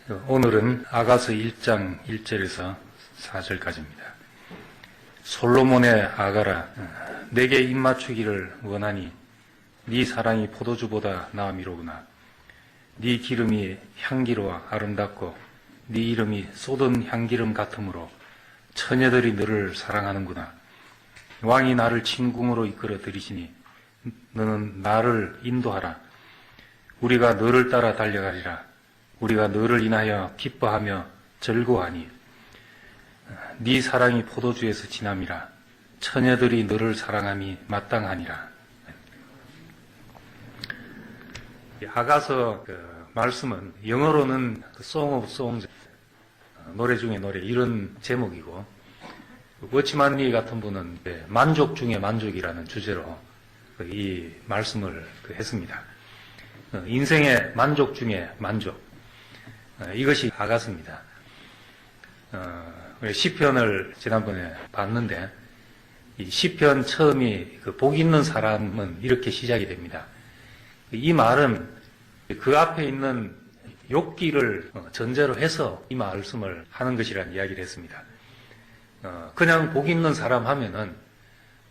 오늘은 아가서 1장 1절에서 4절까지입니다. 솔로몬의 아가라, 내게 입맞추기를 원하니 네 사랑이 포도주보다 나음이로구나. 네 기름이 향기로워 아름답고 네 이름이 쏟은 향기름 같으므로 처녀들이 너를 사랑하는구나. 왕이 나를 침궁으로 이끌어 들이시니 너는 나를 인도하라. 우리가 너를 따라 달려가리라. 우리가 너를 인하여 기뻐하며 즐거워하니 네 사랑이 포도주에서 지남이라. 처녀들이 너를 사랑함이 마땅하니라. 아가서 말씀은 영어로는 Song of Songs, 노래 중에 노래, 이런 제목이고, 워치만리 같은 분은 만족 중에 만족이라는 주제로 이 말씀을 했습니다. 인생의 만족 중에 만족, 이것이 아가서입니다. 시편을 지난번에 봤는데, 이 시편 처음이 복 있는 사람은 이렇게 시작이 됩니다. 이 말은 그 앞에 있는 욥기를 전제로 해서 이 말씀을 하는 것이라는 이야기를 했습니다. 그냥 복 있는 사람 하면은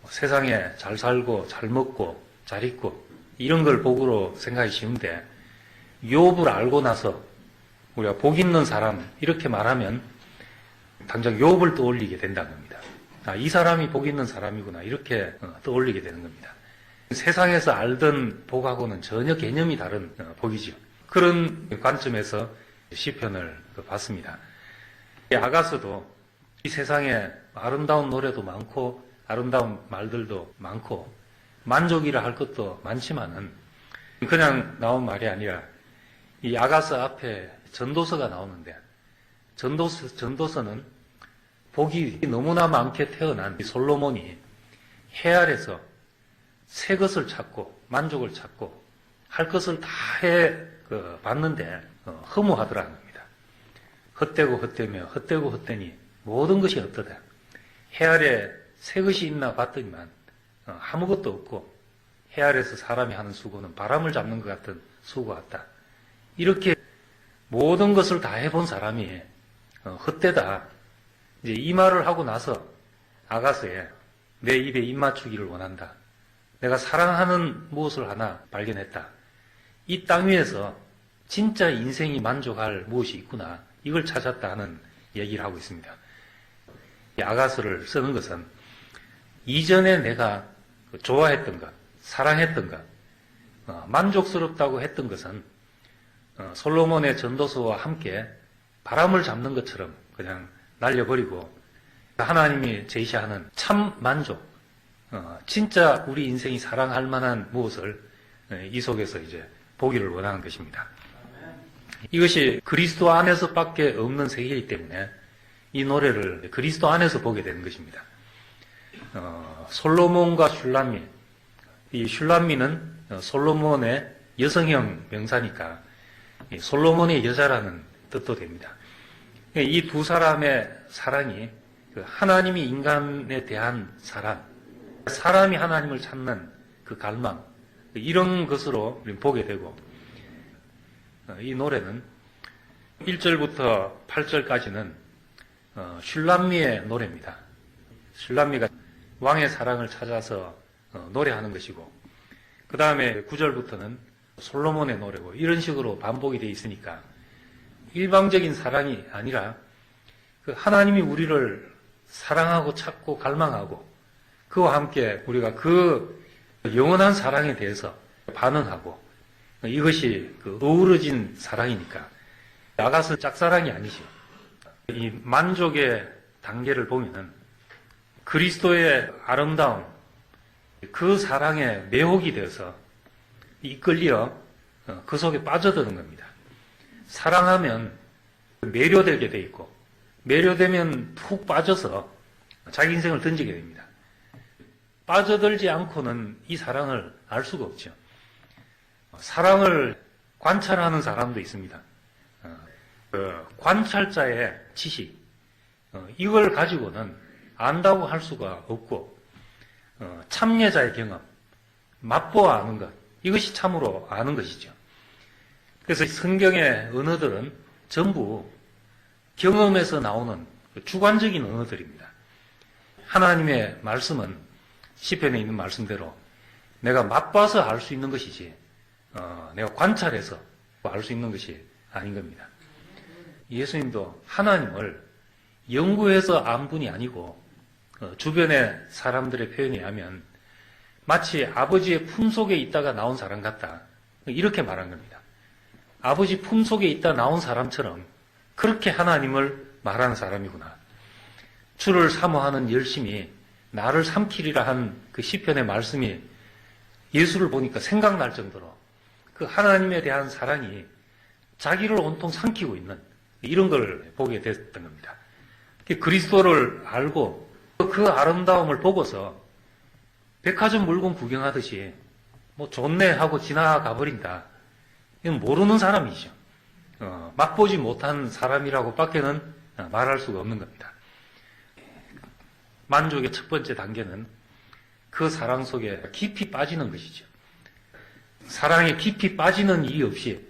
세상에 잘 살고 잘 먹고 잘 입고 이런 걸 복으로 생각이 쉬운데, 욥을 알고 나서 우리가 복 있는 사람 이렇게 말하면 당장 욥을 떠올리게 된다는 겁니다. 이 사람이 복 있는 사람이구나 이렇게 떠올리게 되는 겁니다. 세상에서 알던 복하고는 전혀 개념이 다른 복이죠. 그런 관점에서 시편을 봤습니다. 아가서도 이 세상에 아름다운 노래도 많고 아름다운 말들도 많고 만족이라 할 것도 많지만은 그냥 나온 말이 아니라 이 아가서 앞에 전도서가 나오는데, 전도서는 복이 너무나 많게 태어난 이 솔로몬이 해 아래서 새 것을 찾고 만족을 찾고 할 것을 다 해 봤는데 허무하더라는 겁니다. 헛되고 헛되며 헛되고 헛되니 모든 것이 헛되다. 해 아래 새 것이 있나 봤더니만 아무것도 없고 해 아래서 사람이 하는 수고는 바람을 잡는 것 같은 수고 같다. 이렇게 모든 것을 다 해본 사람이 헛되다. 이제 이 말을 하고 나서 아가서에 내 입에 입 맞추기를 원한다. 내가 사랑하는 무엇을 하나 발견했다. 이 땅 위에서 진짜 인생이 만족할 무엇이 있구나. 이걸 찾았다 하는 얘기를 하고 있습니다. 이 아가서를 쓰는 것은 이전에 내가 좋아했던 것, 사랑했던 것, 만족스럽다고 했던 것은 솔로몬의 전도서와 함께 바람을 잡는 것처럼 그냥 날려버리고 하나님이 제시하는 참 만족, 진짜 우리 인생이 사랑할 만한 무엇을 이 속에서 이제 보기를 원하는 것입니다. 이것이 그리스도 안에서밖에 없는 세계이기 때문에 이 노래를 그리스도 안에서 보게 되는 것입니다. 솔로몬과 슐람미, 이 슐람미는 솔로몬의 여성형 명사니까 솔로몬의 여자라는 뜻도 됩니다. 이 두 사람의 사랑이 하나님이 인간에 대한 사랑, 사람이 하나님을 찾는 그 갈망, 이런 것으로 보게 되고, 이 노래는 1절부터 8절까지는 슐람미의 노래입니다. 슐람미가 왕의 사랑을 찾아서 노래하는 것이고, 그 다음에 9절부터는 솔로몬의 노래고, 이런 식으로 반복이 되어 있으니까 일방적인 사랑이 아니라 하나님이 우리를 사랑하고 찾고 갈망하고 그와 함께 우리가 그 영원한 사랑에 대해서 반응하고, 이것이 어우러진 사랑이니까 아가서 짝사랑이 아니죠. 이 만족의 단계를 보면은 그리스도의 아름다움, 그 사랑에 매혹이 되어서 이끌려 그 속에 빠져드는 겁니다. 사랑하면 매료되게 돼 있고, 매료되면 푹 빠져서 자기 인생을 던지게 됩니다. 빠져들지 않고는 이 사랑을 알 수가 없죠. 사랑을 관찰하는 사람도 있습니다. 관찰자의 지식, 이걸 가지고는 안다고 할 수가 없고, 참여자의 경험, 맛보아 아는 것, 이것이 참으로 아는 것이죠. 그래서 성경의 언어들은 전부 경험에서 나오는 주관적인 언어들입니다. 하나님의 말씀은 시편에 있는 말씀대로 내가 맛봐서 알 수 있는 것이지 내가 관찰해서 알 수 있는 것이 아닌 겁니다. 예수님도 하나님을 연구해서 안 분이 아니고 주변의 사람들의 표현에 의하면 마치 아버지의 품속에 있다가 나온 사람 같다. 이렇게 말한 겁니다. 아버지 품속에 있다 나온 사람처럼 그렇게 하나님을 말하는 사람이구나. 주를 사모하는 열심이 나를 삼키리라 한 그 시편의 말씀이 예수를 보니까 생각날 정도로 그 하나님에 대한 사랑이 자기를 온통 삼키고 있는 이런 걸 보게 됐던 겁니다. 그리스도를 알고 그 아름다움을 보고서 백화점 물건 구경하듯이 뭐 좋네 하고 지나가 버린다. 이건 모르는 사람이죠. 맛보지 못한 사람이라고 밖에는 말할 수가 없는 겁니다. 만족의 첫 번째 단계는 그 사랑 속에 깊이 빠지는 것이죠. 사랑에 깊이 빠지는 일이 없이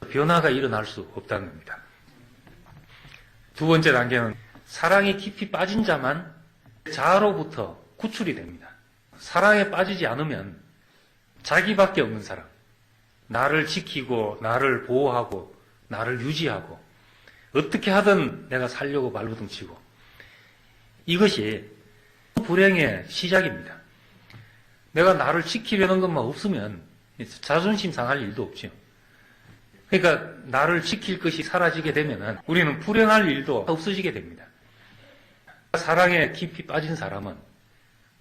변화가 일어날 수 없다는 겁니다. 두 번째 단계는 사랑에 깊이 빠진 자만 자아로부터 구출이 됩니다. 사랑에 빠지지 않으면 자기밖에 없는 사람, 나를 지키고 나를 보호하고 나를 유지하고 어떻게 하든 내가 살려고 발버둥치고 이것이 불행의 시작입니다. 내가 나를 지키려는 것만 없으면 자존심 상할 일도 없죠. 그러니까 나를 지킬 것이 사라지게 되면 우리는 불행할 일도 없어지게 됩니다. 사랑에 깊이 빠진 사람은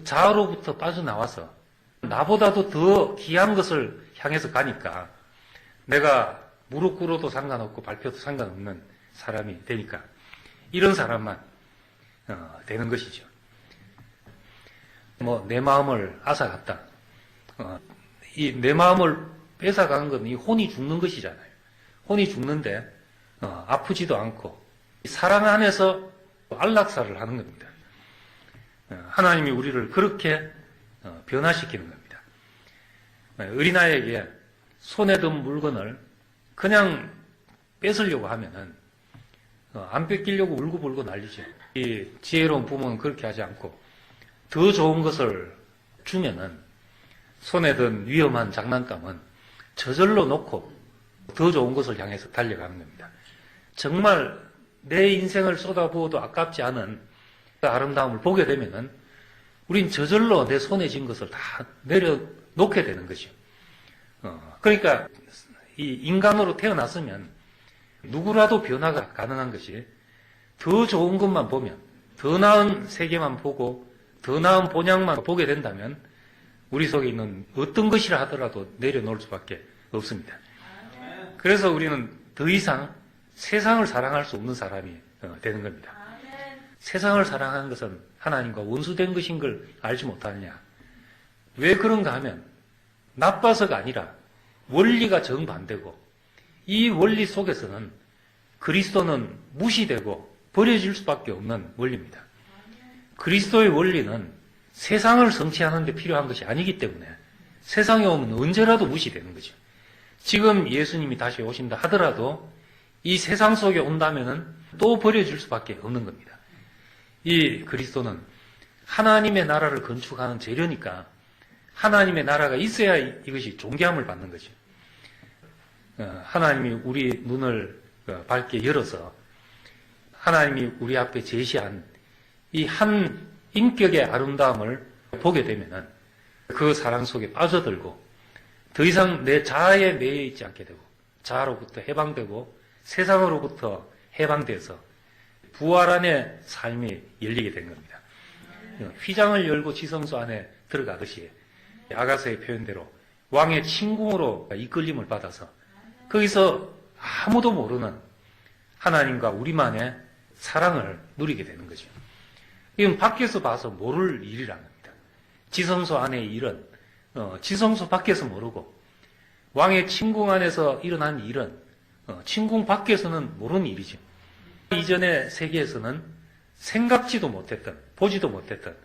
자아로부터 빠져나와서 나보다도 더 귀한 것을 향해서 가니까 내가 무릎 꿇어도 상관없고 밟혀도 상관없는 사람이 되니까 이런 사람만 되는 것이죠. 내 마음을 앗아갔다. 이 내 마음을 뺏어가는 건 이 혼이 죽는 것이잖아요. 혼이 죽는데 아프지도 않고 사랑 안에서 안락사를 하는 겁니다. 하나님이 우리를 그렇게 변화시키는 겁니다. 어린아이에게 손에 든 물건을 그냥 뺏으려고 하면은 안 뺏기려고 울고불고 난리죠. 이 지혜로운 부모는 그렇게 하지 않고 더 좋은 것을 주면은 손에 든 위험한 장난감은 저절로 놓고 더 좋은 것을 향해서 달려가는 겁니다. 정말 내 인생을 쏟아부어도 아깝지 않은 그 아름다움을 보게 되면은 우린 저절로 내 손에 쥔 것을 다 내려놓게 되는 거죠. 그러니까 이 인간으로 태어났으면 누구라도 변화가 가능한 것이 더 좋은 것만 보면, 더 나은 세계만 보고 더 나은 본향만 보게 된다면 우리 속에 있는 어떤 것이라 하더라도 내려놓을 수밖에 없습니다. 그래서 우리는 더 이상 세상을 사랑할 수 없는 사람이 되는 겁니다. 세상을 사랑하는 것은 하나님과 원수된 것인 걸 알지 못하느냐. 왜 그런가 하면 나빠서가 아니라 원리가 정반대고 이 원리 속에서는 그리스도는 무시되고 버려질 수밖에 없는 원리입니다. 그리스도의 원리는 세상을 성취하는 데 필요한 것이 아니기 때문에 세상에 오면 언제라도 무시되는 거죠. 지금 예수님이 다시 오신다 하더라도 이 세상 속에 온다면은 또 버려질 수밖에 없는 겁니다. 이 그리스도는 하나님의 나라를 건축하는 재료니까 하나님의 나라가 있어야 이것이 존귀함을 받는 거죠. 하나님이 우리 눈을 밝게 열어서 하나님이 우리 앞에 제시한 이 한 인격의 아름다움을 보게 되면은 그 사랑 속에 빠져들고 더 이상 내 자아에 매여 있지 않게 되고 자아로부터 해방되고 세상으로부터 해방돼서 부활 안에 삶이 열리게 된 겁니다. 휘장을 열고 지성소 안에 들어가듯이 아가서의 표현대로 왕의 침궁으로 이끌림을 받아서 거기서 아무도 모르는 하나님과 우리만의 사랑을 누리게 되는 거죠. 이건 밖에서 봐서 모를 일이라는 겁니다. 지성소 안의 일은 지성소 밖에서 모르고 왕의 침궁 안에서 일어난 일은 침궁 밖에서는 모르는 일이죠. 이전의 세계에서는 생각지도 못했던, 보지도 못했던,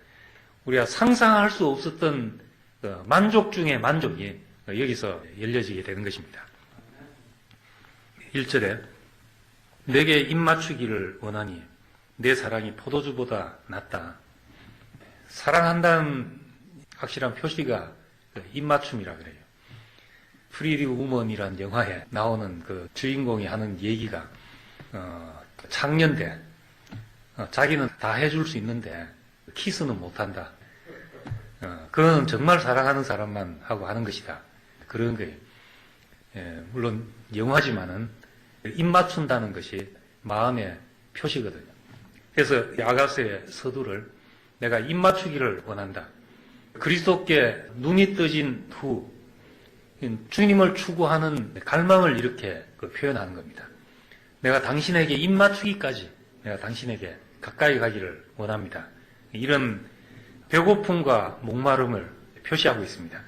우리가 상상할 수 없었던 만족 중의 만족이 여기서 열려지게 되는 것입니다. 1절에 내게 입맞추기를 원하니 내 사랑이 포도주보다 낫다. 사랑한다는 확실한 표시가 입맞춤이라 그래요. 프리리 우먼이란 영화에 나오는 그 주인공이 하는 얘기가 창년대 자기는 다 해줄 수 있는데 키스는 못한다. 그건 정말 사랑하는 사람만 하고 하는 것이다. 그런 거예요. 물론 영화지만은 입 맞춘다는 것이 마음의 표시거든요. 그래서 아가서의 서두를 내가 입 맞추기를 원한다. 그리스도께 눈이 떠진 후 주님을 추구하는 갈망을 이렇게 표현하는 겁니다. 내가 당신에게 입 맞추기까지 내가 당신에게 가까이 가기를 원합니다. 이런 배고픔과 목마름을 표시하고 있습니다.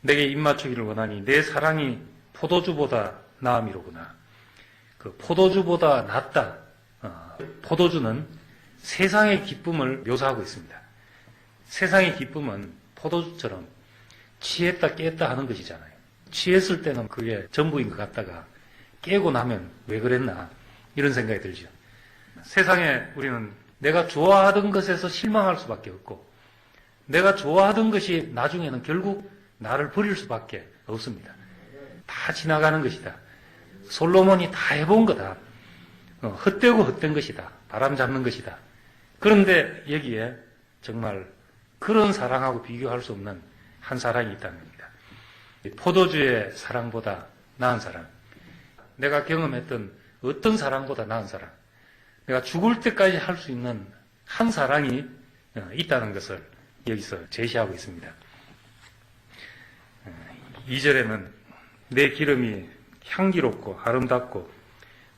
내게 입 맞추기를 원하니 내 사랑이 포도주보다 나음이로구나. 그 포도주보다 낫다. 포도주는 세상의 기쁨을 묘사하고 있습니다. 세상의 기쁨은 포도주처럼 취했다 깼다 하는 것이잖아요. 취했을 때는 그게 전부인 것 같다가 깨고 나면 왜 그랬나 이런 생각이 들죠. 세상에 우리는 내가 좋아하던 것에서 실망할 수밖에 없고 내가 좋아하던 것이 나중에는 결국 나를 버릴 수밖에 없습니다. 다 지나가는 것이다. 솔로몬이 다 해본 거다. 헛되고 헛된 것이다. 바람 잡는 것이다. 그런데 여기에 정말 그런 사랑하고 비교할 수 없는 한 사랑이 있다는 겁니다. 포도주의 사랑보다 나은 사랑. 내가 경험했던 어떤 사랑보다 나은 사랑. 내가 죽을 때까지 할 수 있는 한 사랑이 있다는 것을 여기서 제시하고 있습니다. 2절에는 내 기름이 향기롭고 아름답고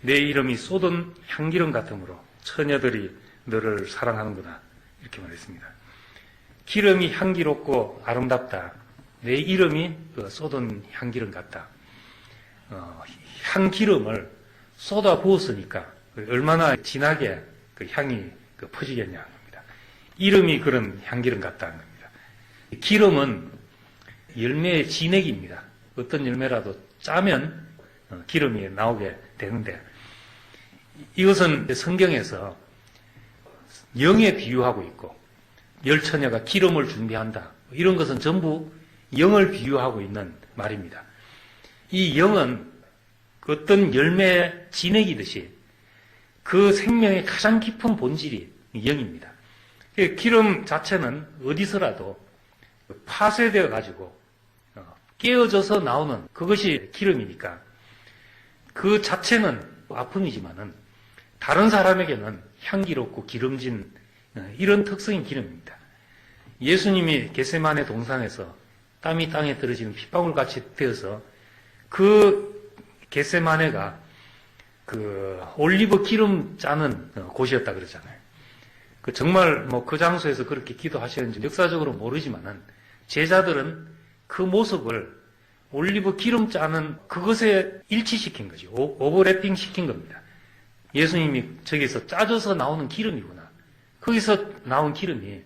내 이름이 쏟은 향기름 같으므로 처녀들이 너를 사랑하는구나 이렇게 말했습니다. 기름이 향기롭고 아름답다. 내 이름이 쏟은 향기름 같다. 향기름을 쏟아 부었으니까 얼마나 진하게 그 향이 퍼지겠냐 합니다. 이름이 그런 향기름 같다는 겁니다. 기름은 열매의 진액입니다. 어떤 열매라도 짜면 기름이 나오게 되는데 이것은 성경에서 영에 비유하고 있고 열처녀가 기름을 준비한다. 이런 것은 전부 영을 비유하고 있는 말입니다. 이 영은 어떤 열매의 진액이듯이 그 생명의 가장 깊은 본질이 영입니다. 기름 자체는 어디서라도 파쇄되어 가지고 깨어져서 나오는 그것이 기름이니까 그 자체는 아픔이지만은 다른 사람에게는 향기롭고 기름진 이런 특성인 기름입니다. 예수님이 겟세마네 동산에서 땀이 땅에 떨어지는 핏방울같이 되어서 그 겟세마네가 그 올리브 기름 짜는 곳이었다 그러잖아요. 그 정말 그 장소에서 그렇게 기도하시는지 역사적으로 모르지만은 제자들은 그 모습을 올리브 기름 짜는 그것에 일치시킨 거죠. 오버래핑 시킨 겁니다. 예수님이 저기서 짜져서 나오는 기름이구나. 거기서 나온 기름이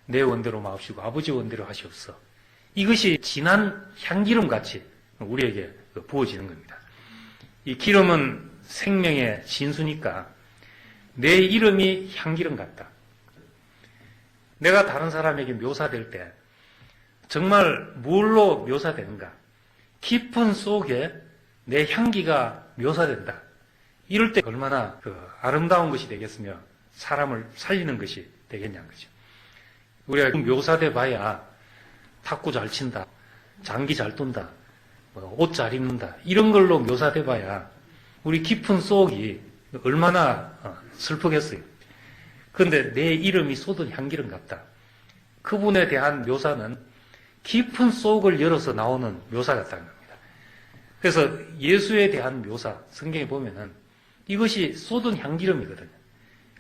내 원대로 마옵시고 아버지 원대로 하시옵소서. 이것이 진한 향기름같이 우리에게 부어지는 겁니다. 이 기름은 생명의 진수니까 내 이름이 향기름 같다. 내가 다른 사람에게 묘사될 때 정말 뭘로 묘사되는가? 깊은 속에 내 향기가 묘사된다. 이럴 때 얼마나 아름다운 것이 되겠으며 사람을 살리는 것이 되겠냐는 거죠. 우리가 묘사돼 봐야 탁구 잘 친다, 장기 잘 둔다, 옷 잘 입는다 이런 걸로 묘사돼 봐야 우리 깊은 속이 얼마나 슬프겠어요. 그런데 내 이름이 쏟은 향기름 같다. 그분에 대한 묘사는 깊은 속을 열어서 나오는 묘사 같다는 겁니다. 그래서 예수에 대한 묘사, 성경에 보면은 이것이 쏟은 향기름이거든요.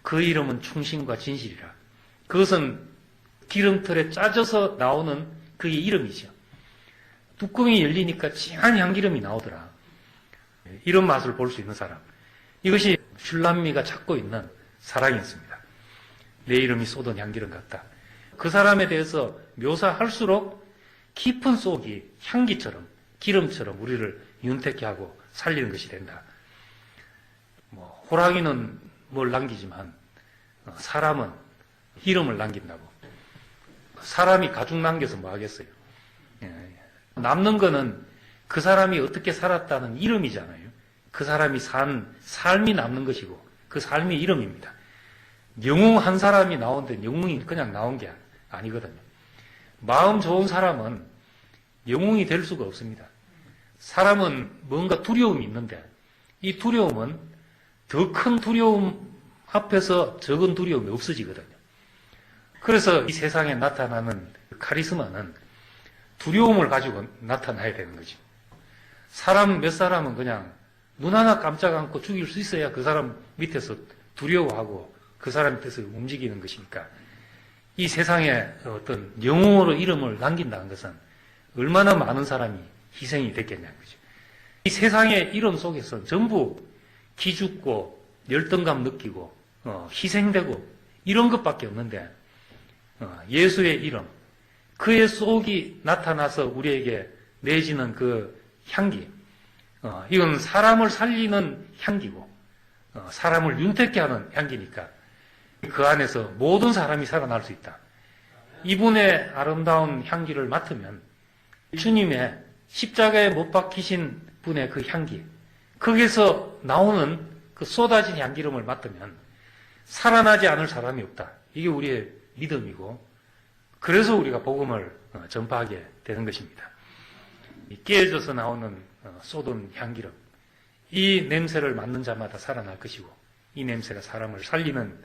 그 이름은 충신과 진실이라. 그것은 기름틀에 짜져서 나오는 그의 이름이죠. 뚜껑이 열리니까 진한 향기름이 나오더라. 이런 맛을 볼 수 있는 사람. 이것이 슐람미가 찾고 있는 사랑이었습니다. 내 이름이 쏟은 향기름 같다. 그 사람에 대해서 묘사할수록 깊은 속이 향기처럼 기름처럼 우리를 윤택케 하고 살리는 것이 된다. 뭐 호랑이는 뭘 남기지만 사람은 이름을 남긴다고. 사람이 가죽 남겨서 뭐 하겠어요? 남는 거는 그 사람이 어떻게 살았다는 이름이잖아요. 그 사람이 산 삶이 남는 것이고 그 삶이 이름입니다. 영웅 한 사람이 나오는데 영웅이 그냥 나온 게 아니거든요. 마음 좋은 사람은 영웅이 될 수가 없습니다. 사람은 뭔가 두려움이 있는데 이 두려움은 더 큰 두려움 앞에서 적은 두려움이 없어지거든요. 그래서 이 세상에 나타나는 카리스마는 두려움을 가지고 나타나야 되는 거죠. 사람 몇 사람은 그냥 눈 하나 깜짝 않고 죽일 수 있어야 그 사람 밑에서 두려워하고 그 사람 밑에서 움직이는 것이니까 이 세상에 어떤 영웅으로 이름을 남긴다는 것은 얼마나 많은 사람이 희생이 됐겠냐는 거죠. 이 세상의 이름 속에서 전부 기죽고 열등감 느끼고 희생되고 이런 것밖에 없는데 예수의 이름, 그의 속이 나타나서 우리에게 내지는 그 향기, 이건 사람을 살리는 향기고 사람을 윤택케 하는 향기니까 그 안에서 모든 사람이 살아날 수 있다. 이분의 아름다운 향기를 맡으면 주님의 십자가에 못 박히신 분의 그 향기, 거기서 나오는 그 쏟아진 향기름을 맡으면 살아나지 않을 사람이 없다. 이게 우리의 믿음이고 그래서 우리가 복음을 전파하게 되는 것입니다. 깨어져서 나오는 쏟은 향기름, 이 냄새를 맡는 자마다 살아날 것이고 이 냄새가 사람을 살리는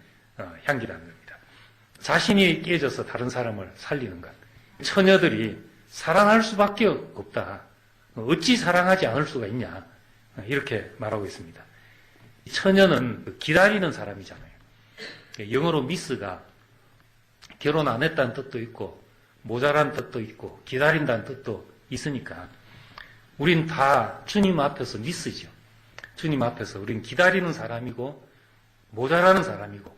향기라는 겁니다. 자신이 깨져서 다른 사람을 살리는 것. 처녀들이 사랑할 수밖에 없다. 어찌 사랑하지 않을 수가 있냐. 이렇게 말하고 있습니다. 처녀는 기다리는 사람이잖아요. 영어로 미스가 결혼 안 했다는 뜻도 있고 모자란 뜻도 있고 기다린다는 뜻도 있으니까 우린 다 주님 앞에서 미스죠. 주님 앞에서 우린 기다리는 사람이고 모자라는 사람이고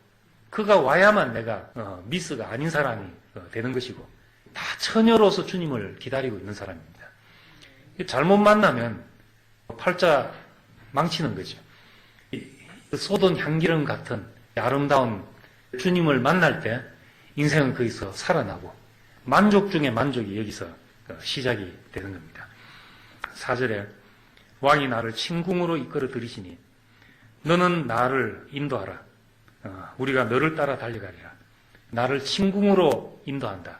그가 와야만 내가 미스가 아닌 사람이 되는 것이고 다 처녀로서 주님을 기다리고 있는 사람입니다. 잘못 만나면 팔자 망치는 거죠. 쏟은 향기름 같은 아름다운 주님을 만날 때 인생은 거기서 살아나고 만족 중에 만족이 여기서 시작이 되는 겁니다. 4절에 왕이 나를 침궁으로 이끌어 들이시니 너는 나를 인도하라. 우리가 너를 따라 달려가리라. 나를 침궁으로 인도한다.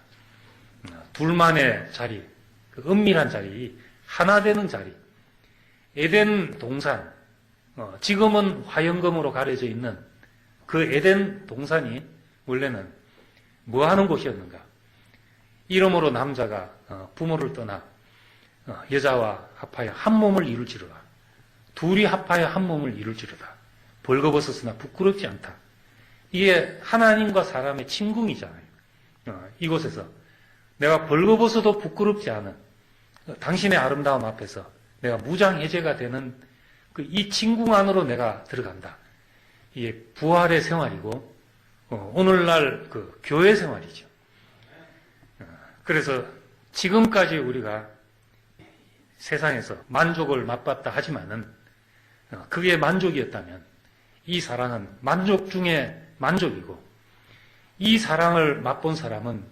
둘만의 자리, 그 은밀한 자리, 하나 되는 자리. 에덴 동산, 지금은 화영검으로 가려져 있는 그 에덴 동산이 원래는 뭐 하는 곳이었는가? 이러므로 남자가 부모를 떠나 여자와 합하여 한 몸을 이룰지로다. 둘이 합하여 한 몸을 이룰지로다. 벌거벗었으나 부끄럽지 않다. 이게 하나님과 사람의 침궁이잖아요. 이곳에서 내가 벌거벗어도 부끄럽지 않은 당신의 아름다움 앞에서 내가 무장해제가 되는 이 침궁 안으로 내가 들어간다. 이게 부활의 생활이고 오늘날 그 교회 생활이죠. 그래서 지금까지 우리가 세상에서 만족을 맛봤다 하지만은 그게 만족이었다면 이 사랑은 만족 중에 만족이고 이 사랑을 맛본 사람은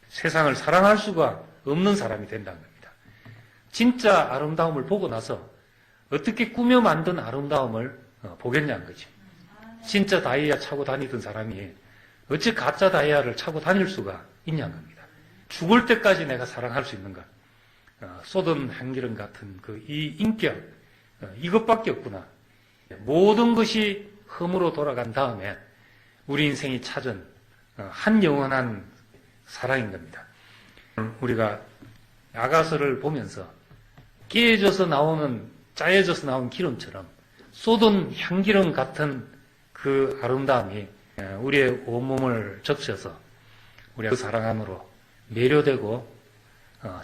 세상을 사랑할 수가 없는 사람이 된다는 겁니다. 진짜 아름다움을 보고 나서 어떻게 꾸며 만든 아름다움을 보겠냐는 거죠. 진짜 다이아 차고 다니던 사람이 어찌 가짜 다이아를 차고 다닐 수가 있냐는 겁니다. 죽을 때까지 내가 사랑할 수 있는가? 쏟은 향기름 같은 이 인격, 이것밖에 없구나. 모든 것이 흠으로 돌아간 다음에 우리 인생이 찾은 한 영원한 사랑인 겁니다. 우리가 아가서를 보면서 깨져서 나오는, 짜여져서 나온 기름처럼 쏟은 향기름 같은 그 아름다움이 우리의 온몸을 적셔서 우리가 그 사랑 안으로 매료되고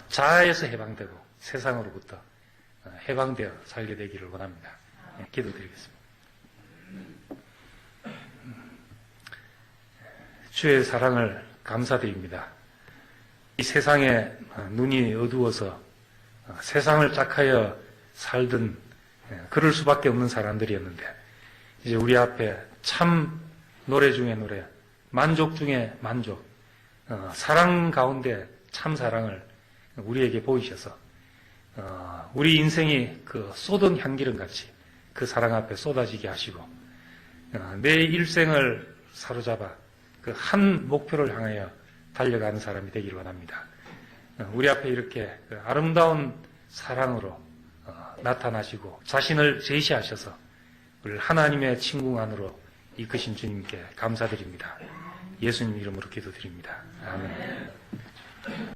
자아에서 해방되고 세상으로부터 해방되어 살게 되기를 원합니다. 기도드리겠습니다. 주의 사랑을 감사드립니다. 이 세상에 눈이 어두워서 세상을 짝하여 살던 그럴 수밖에 없는 사람들이었는데 이제 우리 앞에 참 노래 중에 노래, 만족 중에 만족, 사랑 가운데 참 사랑을 우리에게 보이셔서 우리 인생이 그 쏟은 향기름 같이 그 사랑 앞에 쏟아지게 하시고 내 일생을 사로잡아 그 한 목표를 향하여 달려가는 사람이 되기를 원합니다. 우리 앞에 이렇게 그 아름다운 사랑으로 나타나시고 자신을 제시하셔서 우리를 하나님의 친구 안으로 이끄신 주님께 감사드립니다. 예수님 이름으로 기도드립니다. 아멘.